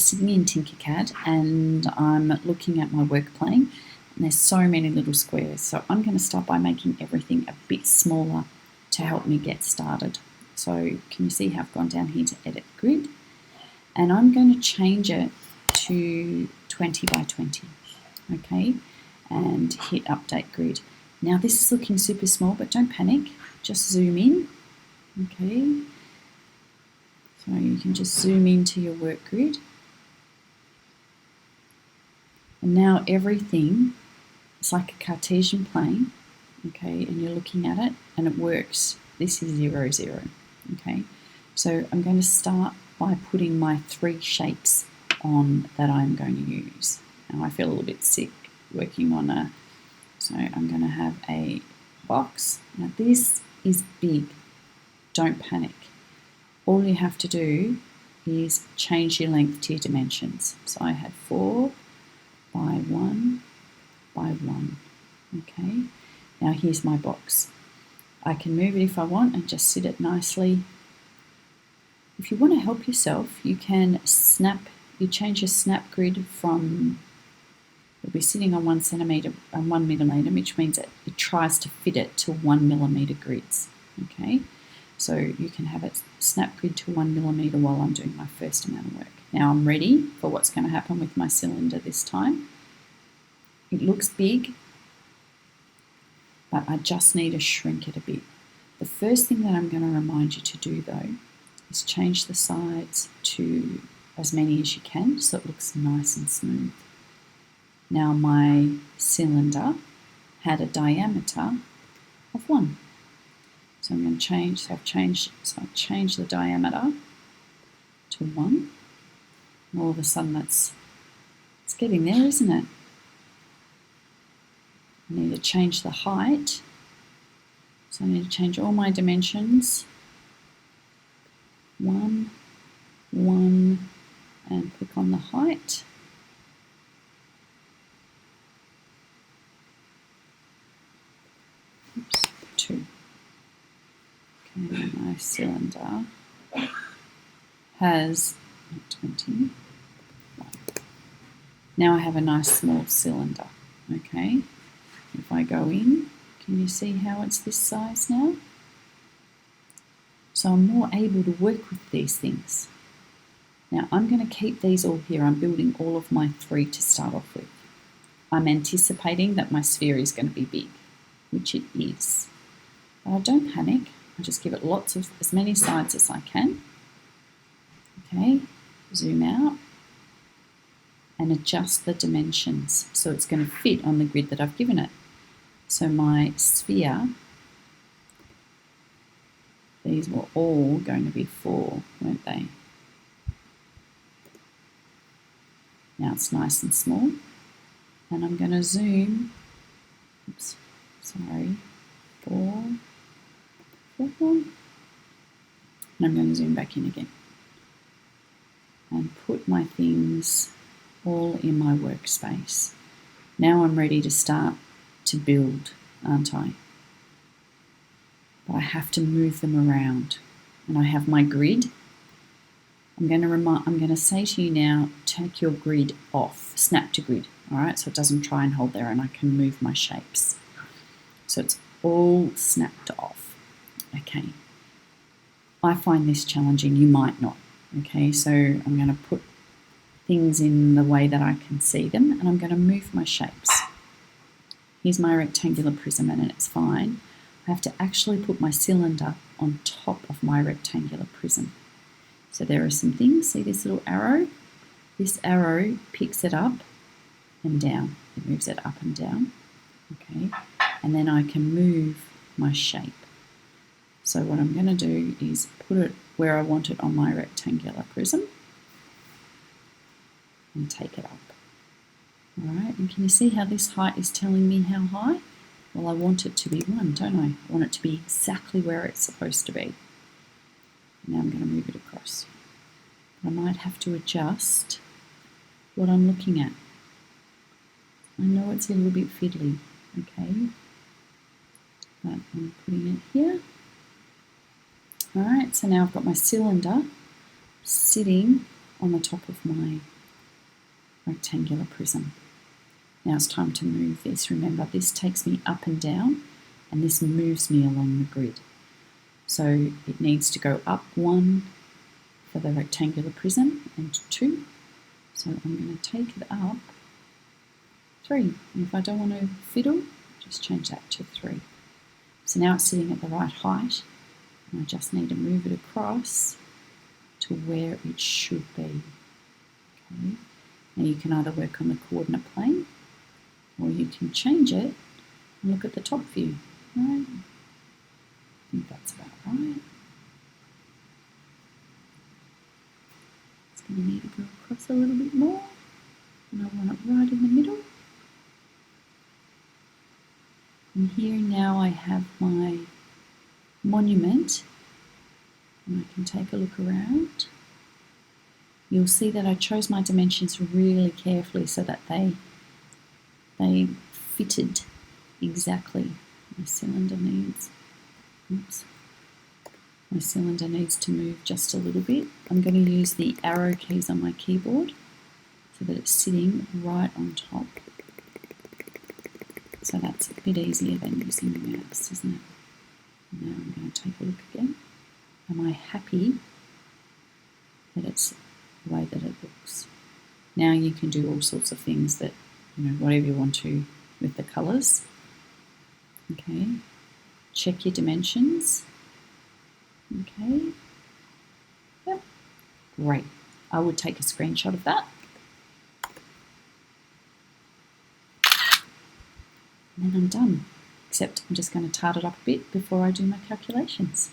sitting in TinkerCad and I'm looking at my work plane, and there's so many little squares. So I'm going to start by making everything a bit smaller to help me get started. So can you see how I've gone down here to edit grid? And I'm going to change it to 20 by 20, okay? And hit update grid. Now this is looking super small, but don't panic, just zoom in, okay? So you can just zoom into your work grid. And now everything is like a Cartesian plane, okay? And you're looking at it and it works. This is 0, 0, okay? So I'm going to start by putting my 3 shapes on that I'm going to use. Now I feel a little bit sick working on a, so I'm going to have a box. Now this is big, don't panic. All you have to do is change your length to your dimensions. So I had 4 by 1 by 1, okay? Now here's my box. I can move it if I want and just sit it nicely. If you want to help yourself, you can change your snap grid from, it'll be sitting on 1 centimetre and 1 millimetre, which means that it tries to fit it to 1 millimetre grids, okay? So you can have it snap grid to 1 millimetre while I'm doing my first amount of work. Now I'm ready for what's going to happen with my cylinder this time. It looks big, but I just need to shrink it a bit. The first thing that I'm going to remind you to do though is change the sides to as many as you can so it looks nice and smooth. Now my cylinder had a diameter of 1. So I'm going to change, I've changed the diameter to 1. And all of a sudden it's getting there, isn't it? I need to change the height. So I need to change all my dimensions. 1, 1, and click on the height. Oops, 2. Okay, my cylinder has 20. Now I have a nice small cylinder, okay? If I go in, can you see how it's this size now? So I'm more able to work with these things. Now I'm going to keep these all here. I'm building all of my 3 to start off with. I'm anticipating that my sphere is going to be big, which it is. But don't panic. I just give it as many sides as I can. Okay, zoom out and adjust the dimensions so it's going to fit on the grid that I've given it. So my sphere, these were all going to be 4, weren't they? Now it's nice and small, and I'm going to zoom, oops, sorry, 4, and I'm going to zoom back in again and put my things all in my workspace. Now I'm ready to start to build, aren't I? But I have to move them around, and I have my grid. I'm going to say to you now, take your grid off, snap to grid, all right? So it doesn't try and hold there, and I can move my shapes. So it's all snapped off. Okay, I find this challenging, you might not, okay? So I'm going to put things in the way that I can see them, and I'm going to move my shapes. Here's my rectangular prism, and it's fine. I have to actually put my cylinder on top of my rectangular prism. So there are some things, see this little arrow? This arrow picks it up and down. It moves it up and down, okay? And then I can move my shape. So what I'm going to do is put it where I want it on my rectangular prism and take it up. All right, and can you see how this height is telling me how high? Well, I want it to be 1, don't I? I want it to be exactly where it's supposed to be. Now I'm going to move it across. I might have to adjust what I'm looking at. I know it's a little bit fiddly, okay? But I'm putting it here. Alright, so now I've got my cylinder sitting on the top of my rectangular prism. Now it's time to move this. Remember, this takes me up and down, and this moves me along the grid. So it needs to go up 1 for the rectangular prism and 2. So I'm going to take it up 3. And if I don't want to fiddle, just change that to 3. So now it's sitting at the right height, and I just need to move it across to where it should be. Okay. Now you can either work on the coordinate plane, or you can change it and look at the top view. Right? I think that's about right. It's going to need to go across a little bit more, and I want it right in the middle. And here now I have my monument, and I can take a look around. You'll see that I chose my dimensions really carefully so that they fitted exactly. My cylinder needs, my cylinder needs to move just a little bit. I'm going to use the arrow keys on my keyboard so that it's sitting right on top. So that's a bit easier than using the mouse, isn't it? Now I'm going to take a look again. Am I happy that it's the way that it looks? Now you can do all sorts of things that, whatever you want to with the colours. Okay, check your dimensions. Okay, yep, great. I would take a screenshot of that. And then I'm done. Except I'm just going to tart it up a bit before I do my calculations.